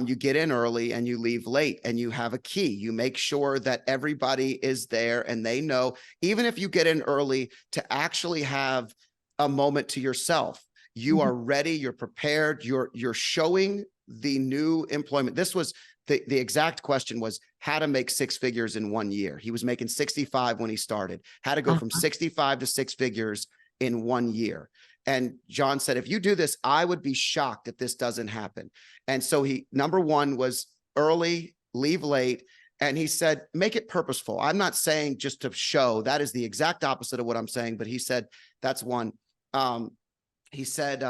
you get in early and you leave late, and you have a key. You make sure that everybody is there and they know, even if you get in early, to actually have a moment to yourself. You are ready, you're prepared, you're showing the new employment. This was the exact question was how to make 6 figures in 1 year. He was making 65 when he started, how to go from 65 to 6 figures in 1 year. And John said, if you do this, I would be shocked if this doesn't happen. And so number 1 was early, leave late. And he said, make it purposeful. I'm not saying just to show. That is the exact opposite of what I'm saying. But he said, that's one. He said,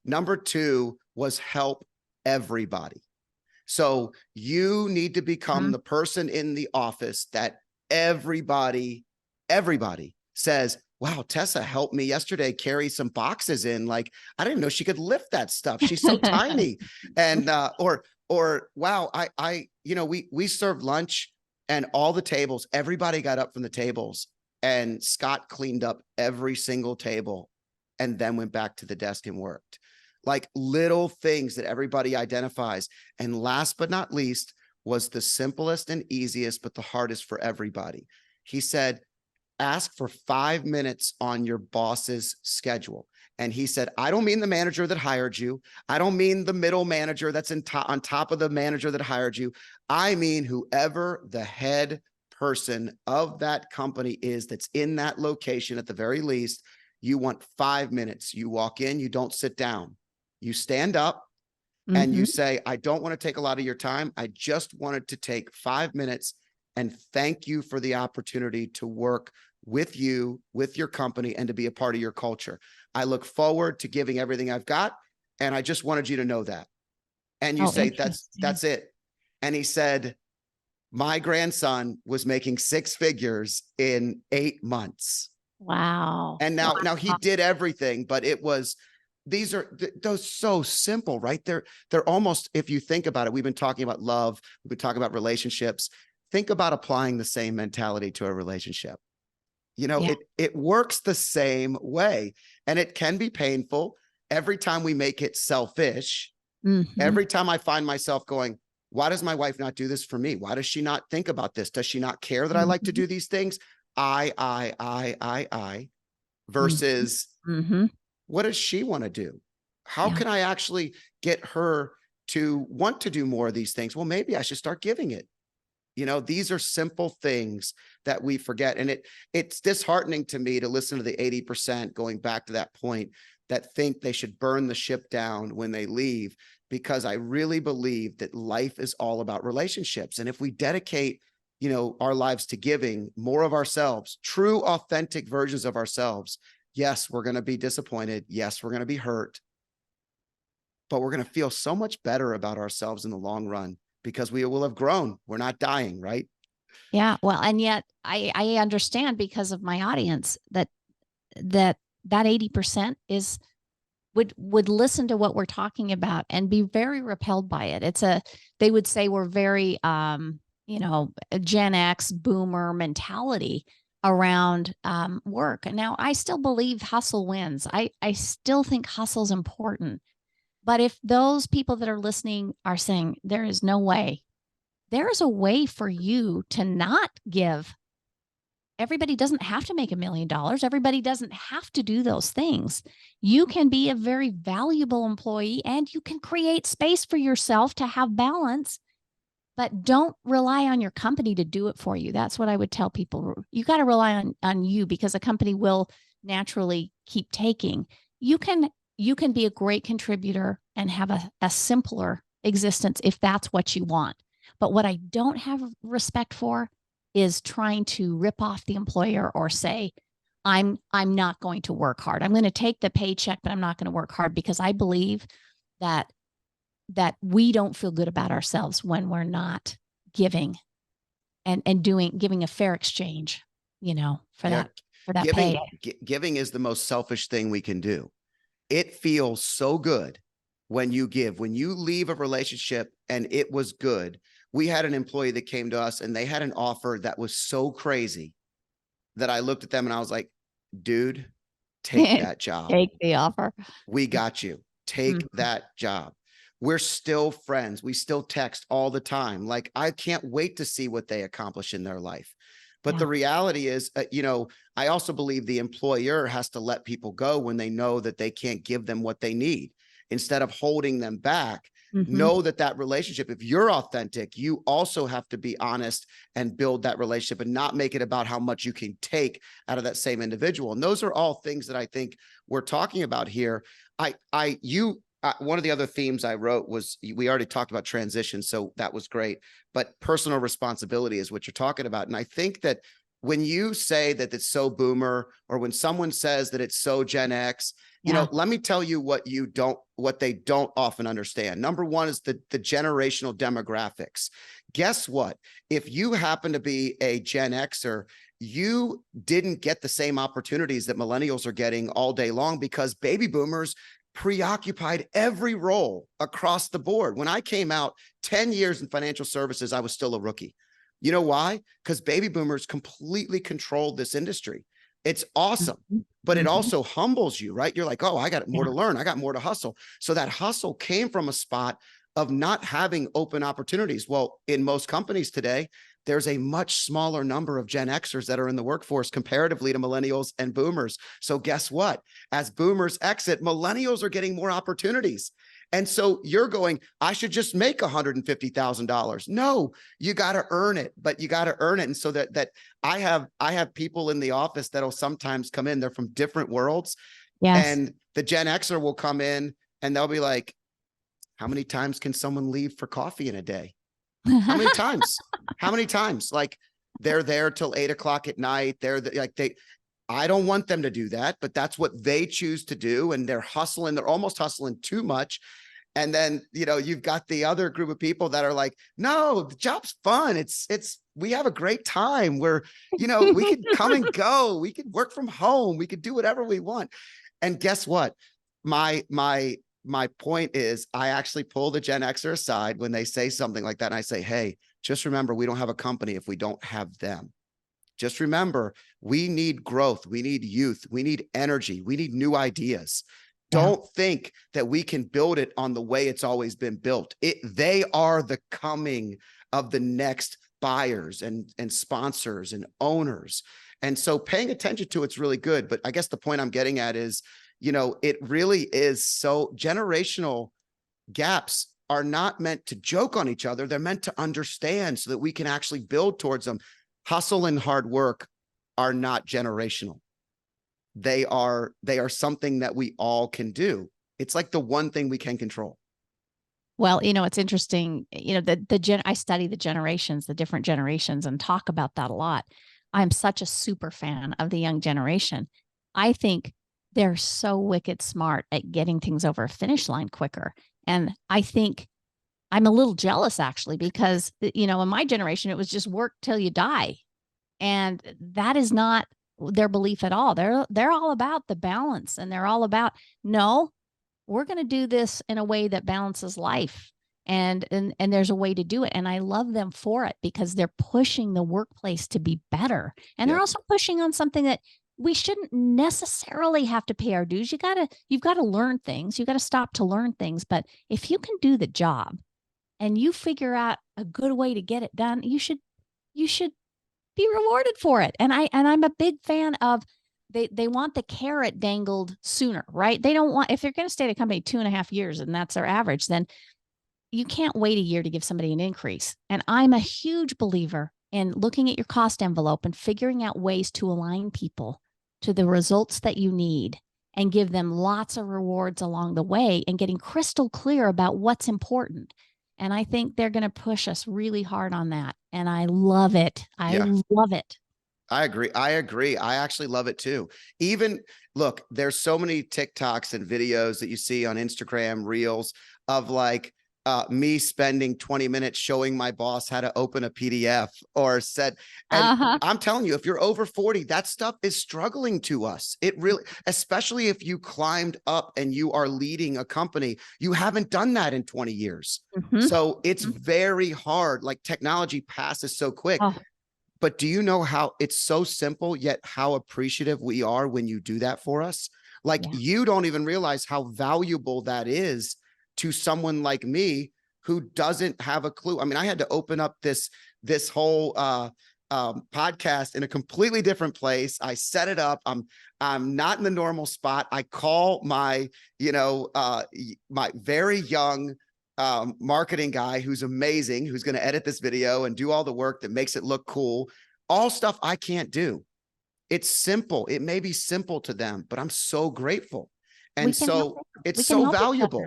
number 2 was help everybody. So you need to become the person in the office that everybody says, wow, Tessa helped me yesterday carry some boxes in. Like, I didn't know she could lift that stuff. She's so tiny. And, or wow, we served lunch, and all the tables, everybody got up from the tables, and Scott cleaned up every single table and then went back to the desk and worked. Like little things that everybody identifies. And last but not least was the simplest and easiest, but the hardest for everybody. He said, ask for 5 minutes on your boss's schedule. And he said, I don't mean the manager that hired you. I don't mean the middle manager that's on top of the manager that hired you. I mean, whoever the head person of that company is that's in that location at the very least, you want 5 minutes. You walk in, you don't sit down. You stand up and you say, I don't want to take a lot of your time. I just wanted to take 5 minutes and thank you for the opportunity to work with you, with your company, and to be a part of your culture. I look forward to giving everything I've got. And I just wanted you to know that. And you say, that's it. And he said, my grandson was making 6 figures in 8 months. Wow. And now he did everything, but it was, these are those so simple, right? They're almost, if you think about it, we've been talking about love, we've been talking about relationships. Think about applying the same mentality to a relationship. It works the same way, and it can be painful every time we make it selfish. Every time I find myself going, why does my wife not do this for me? Why does she not think about this? Does she not care that I like to do these things? I versus what does she want to do? How can I actually get her to want to do more of these things? Well, maybe I should start giving it. These are simple things that we forget. And it's disheartening to me to listen to the 80%, going back to that point, that think they should burn the ship down when they leave, because I really believe that life is all about relationships. And if we dedicate, our lives to giving more of ourselves, true, authentic versions of ourselves, yes, we're going to be disappointed. Yes, we're going to be hurt, but we're going to feel so much better about ourselves in the long run, because we will have grown. We're not dying, right? Yeah. Well, and yet I understand, because of my audience, that 80% would listen to what we're talking about and be very repelled by it. They would say we're very, a Gen X boomer mentality around work. And now I still believe hustle wins. I still think hustle's important. But if those people that are listening are saying there is no way, there is a way for you to not give. Everybody doesn't have to make $1 million. Everybody doesn't have to do those things. You can be a very valuable employee, and you can create space for yourself to have balance, but don't rely on your company to do it for you. That's what I would tell people. You got to rely on you, because a company will naturally keep taking. You can be a great contributor and have a simpler existence if that's what you want. But what I don't have respect for is trying to rip off the employer or say, I'm not going to work hard. I'm going to take the paycheck, but I'm not going to work hard, because I believe that we don't feel good about ourselves when we're not giving and giving a fair exchange, for that pay. Giving is the most selfish thing we can do. It feels so good when you give. When you leave a relationship and it was good. We had an employee that came to us and they had an offer that was so crazy that I looked at them and I was like, dude, take that job. Take the offer. We got you. Take that job. We're still friends. We still text all the time. Like, I can't wait to see what they accomplish in their life. But the reality is, I also believe the employer has to let people go when they know that they can't give them what they need, instead of holding them back. Know that relationship, if you're authentic, you also have to be honest and build that relationship, and not make it about how much you can take out of that same individual. And those are all things that I think we're talking about here. One of the other themes I wrote was, we already talked about transition, so that was great, but personal responsibility is what you're talking about. And I think that when you say that it's so boomer, or when someone says that it's so Gen X, let me tell you what they don't often understand. Number one is the generational demographics. Guess what? If you happen to be a Gen Xer, you didn't get the same opportunities that millennials are getting all day long, because baby boomers preoccupied every role across the board. When I came out 10 years in financial services, I was still a rookie. You know why? Because baby boomers completely controlled this industry. It's awesome, but it also humbles you, right? You're like, oh, I got more to learn. I got more to hustle. So that hustle came from a spot of not having open opportunities. Well, in most companies today, there's a much smaller number of Gen Xers that are in the workforce comparatively to millennials and boomers. So guess what? As boomers exit, millennials are getting more opportunities. And so you're going, I should just make $150,000. No, you got to earn it, but you got to earn it. And so that I have people in the office that'll sometimes come in, they're from different worlds. Yes. And the Gen Xer will come in and they'll be like, how many times can someone leave for coffee in a day? How many times? How many times? Like they're there till 8 o'clock at night. I don't want them to do that, but that's what they choose to do. And they're hustling. They're almost hustling too much. And then, you've got the other group of people that are like, no, the job's fun. We have a great time where, we could come and go. We could work from home. We could do whatever we want. And guess what? My point is I actually pull the Gen Xer aside when they say something like that. And I say, hey, just remember, we don't have a company if we don't have them. Just remember, we need growth. We need youth. We need energy. We need new ideas. Yeah. Don't think that we can build it on the way it's always been built. They are the coming of the next buyers and sponsors and owners. And so paying attention to it's really good. But I guess the point I'm getting at is, it really is so generational gaps are not meant to joke on each other. They're meant to understand so that we can actually build towards them. Hustle and hard work are not generational. They are something that we all can do. It's like the one thing we can control. Well, it's interesting, I study the generations, the different generations, and talk about that a lot. I'm such a super fan of the young generation. I think they're so wicked smart at getting things over a finish line quicker. And I think I'm a little jealous actually, because, in my generation, it was just work till you die. And that is not their belief at all. They're all about the balance, and they're all about, no, we're going to do this in a way that balances life. And there's a way to do it. And I love them for it because they're pushing the workplace to be better. And they're also pushing on something that we shouldn't necessarily have to pay our dues. You've got to learn things. You've got to stop to learn things. But if you can do the job and you figure out a good way to get it done, you should be rewarded for it. And I'm a big fan of they want the carrot dangled sooner, right? They don't want, if they're going to stay at a company 2.5 years and that's their average, then you can't wait a year to give somebody an increase. And I'm a huge believer in looking at your cost envelope and figuring out ways to align people to the results that you need and give them lots of rewards along the way and getting crystal clear about what's important. And I think they're going to push us really hard on that. And I love it. I love it. I agree. I actually love it too. Even look, there's so many TikToks and videos that you see on Instagram Reels of like me spending 20 minutes showing my boss how to open a PDF or set. And I'm telling you, if you're over 40, that stuff is struggling to us. It really, especially if you climbed up and you are leading a company, you haven't done that in 20 years. So it's very hard. Like technology passes so quick. But do you know how it's so simple, yet how appreciative we are when you do that for us? Like you don't even realize how valuable that is to someone like me who doesn't have a clue. I mean, I had to open up this whole podcast in a completely different place. I set it up. I'm not in the normal spot. I call my, my very young marketing guy who's amazing, who's going to edit this video and do all the work that makes it look cool. All stuff I can't do. It's simple. It may be simple to them, but I'm so grateful. And so it's so valuable.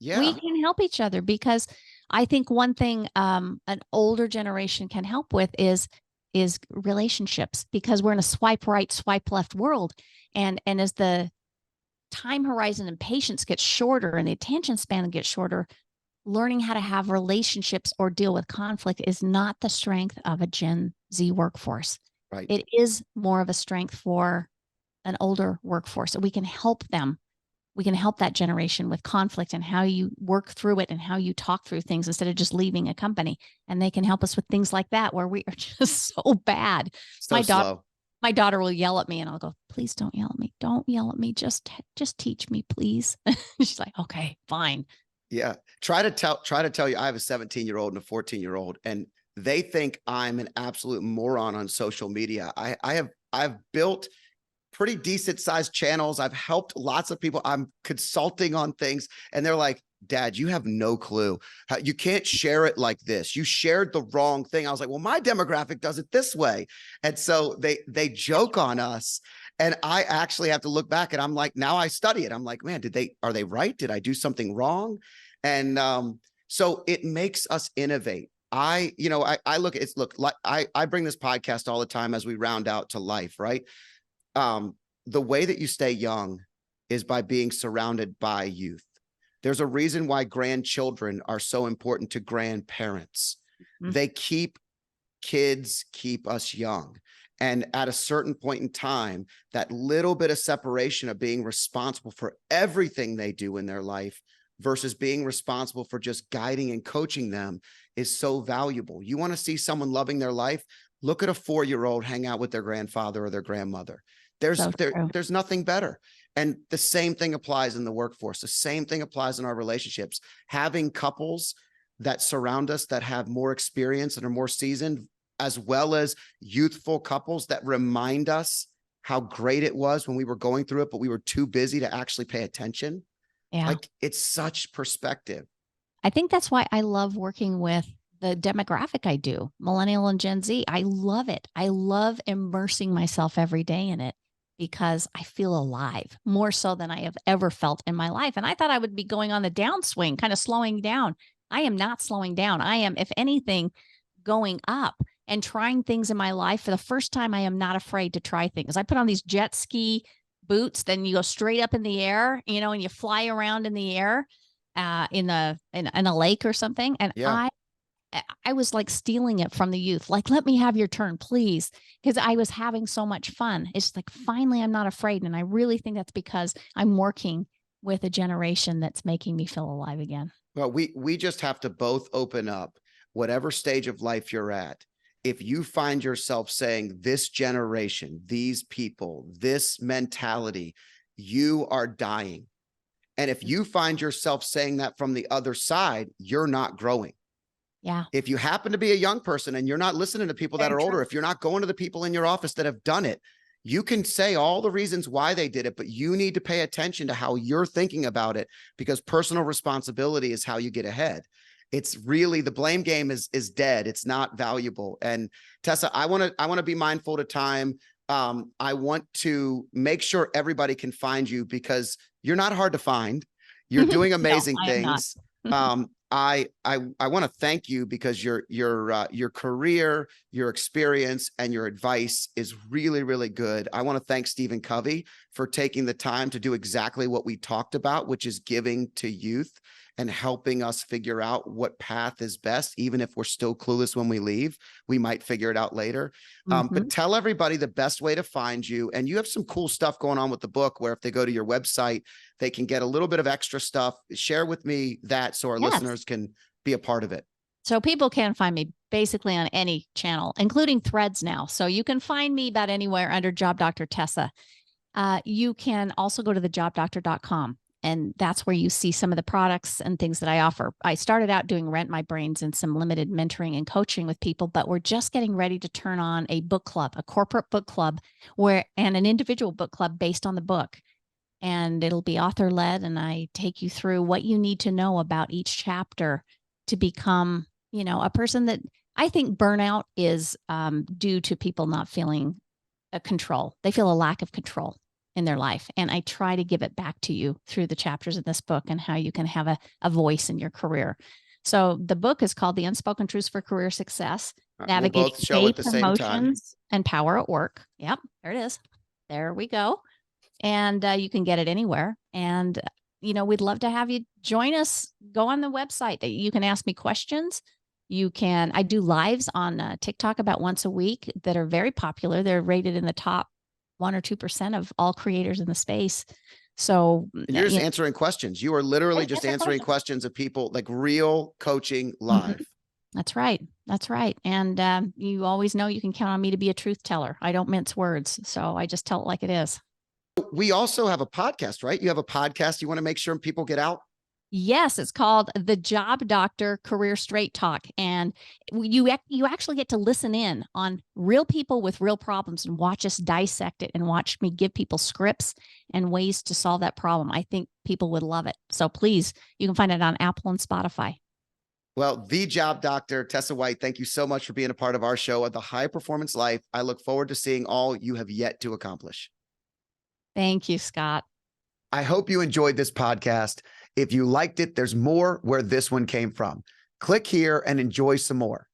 Yeah. We can help each other because I think one thing an older generation can help with is relationships, because we're in a swipe right, swipe left world. And as the time horizon and patience gets shorter and the attention span gets shorter, learning how to have relationships or deal with conflict is not the strength of a Gen Z workforce. Right. It is more of a strength for an older workforce. We can help them. We can help that generation with conflict and how you work through it and how you talk through things instead of just leaving a company. And they can help us with things like that, where we are just so bad. So my daughter will yell at me and I'll go, please don't yell at me. Don't yell at me. Just teach me, please. She's like, okay, fine. Yeah. Try to tell you, I have a 17-year-old and a 14-year-old, and they think I'm an absolute moron on social media. I've built pretty decent sized channels. I've helped lots of people. I'm consulting on things, and they're like, Dad, you have no clue. You can't share it like this. You shared the wrong thing. I was like, well, my demographic does it this way. And so they joke on us. And I actually have to look back, and I'm like, now I study it. I'm like, man, are they right? Did I do something wrong? And so it makes us innovate. I look, like I bring this podcast all the time as we round out to life, right? The way that you stay young is by being surrounded by youth. There's a reason why grandchildren are so important to grandparents. They keep us young. And at a certain point in time, that little bit of separation of being responsible for everything they do in their life versus being responsible for just guiding and coaching them is so valuable. You want to see someone loving their life? Look at a 4-year-old hang out with their grandfather or their grandmother. There's nothing better. And the same thing applies in the workforce. The same thing applies in our relationships. Having couples that surround us that have more experience and are more seasoned, as well as youthful couples that remind us how great it was when we were going through it, but we were too busy to actually pay attention. Yeah. Like, it's such perspective. I think that's why I love working with the demographic I do, Millennial and Gen Z. I love it. I love immersing myself every day in it because I feel alive more so than I have ever felt in my life. And I thought I would be going on the downswing, kind of slowing down. I am not slowing down. I am, if anything, going up and trying things in my life. For the first time, I am not afraid to try things. I put on these jet ski boots, then you go straight up in the air, and you fly around in the air in a lake or something. And Yeah. I was like stealing it from the youth. Like, let me have your turn, please. Because I was having so much fun. It's like, finally, I'm not afraid. And I really think that's because I'm working with a generation that's making me feel alive again. Well, we just have to both open up, whatever stage of life you're at. If you find yourself saying this generation, these people, this mentality, you are dying. And if you find yourself saying that from the other side, you're not growing. Yeah. If you happen to be a young person and you're not listening to people that are older, if you're not going to the people in your office that have done it, you can say all the reasons why they did it, but you need to pay attention to how you're thinking about it, because personal responsibility is how you get ahead. It's really, the blame game is dead. It's not valuable. And Tessa, I want to be mindful of time. I want to make sure everybody can find you because you're not hard to find. You're doing amazing things. I want to thank you because your career, your experience, and your advice is really, really good. I want to thank Stephen Covey for taking the time to do exactly what we talked about, which is giving to youth and helping us figure out what path is best. Even if we're still clueless when we leave, we might figure it out later. But tell everybody the best way to find you. And you have some cool stuff going on with the book where if they go to your website, they can get a little bit of extra stuff. Share with me that so our listeners can be a part of it. So people can find me basically on any channel, including Threads now. So you can find me about anywhere under Job Dr. Tessa. You can also go to thejobdoctor.com. And that's where you see some of the products and things that I offer. I started out doing Rent My Brains and some limited mentoring and coaching with people, but we're just getting ready to turn on a book club, a corporate book club and an individual book club based on the book. And it'll be author led. And I take you through what you need to know about each chapter to become, a person that I think burnout is due to people not feeling a control. They feel a lack of control in their life. And I try to give it back to you through the chapters of this book and how you can have a voice in your career. So the book is called The Unspoken Truths for Career Success, Navigating both show at the same Emotions and Power at Work. Yep, there it is. There we go. And you can get it anywhere. And, we'd love to have you join us. Go on the website. You can ask me questions. I do lives on TikTok about once a week that are very popular. They're rated in the top 1 or 2% of all creators in the space. So you're just answering questions. You are literally just answering questions of people, like real coaching live. That's right. That's right. And you always know you can count on me to be a truth teller. I don't mince words. So I just tell it like it is. We also have a podcast, right? You have a podcast you want to make sure people get out? Yes, it's called the Job Doctor Career Straight Talk. And you actually get to listen in on real people with real problems and watch us dissect it and watch me give people scripts and ways to solve that problem. I think people would love it. So please, you can find it on Apple and Spotify. Well, the job doctor, Tessa White, thank you so much for being a part of our show at the High Performance Life. I look forward to seeing all you have yet to accomplish. Thank you, Scott. I hope you enjoyed this podcast. If you liked it, there's more where this one came from. Click here and enjoy some more.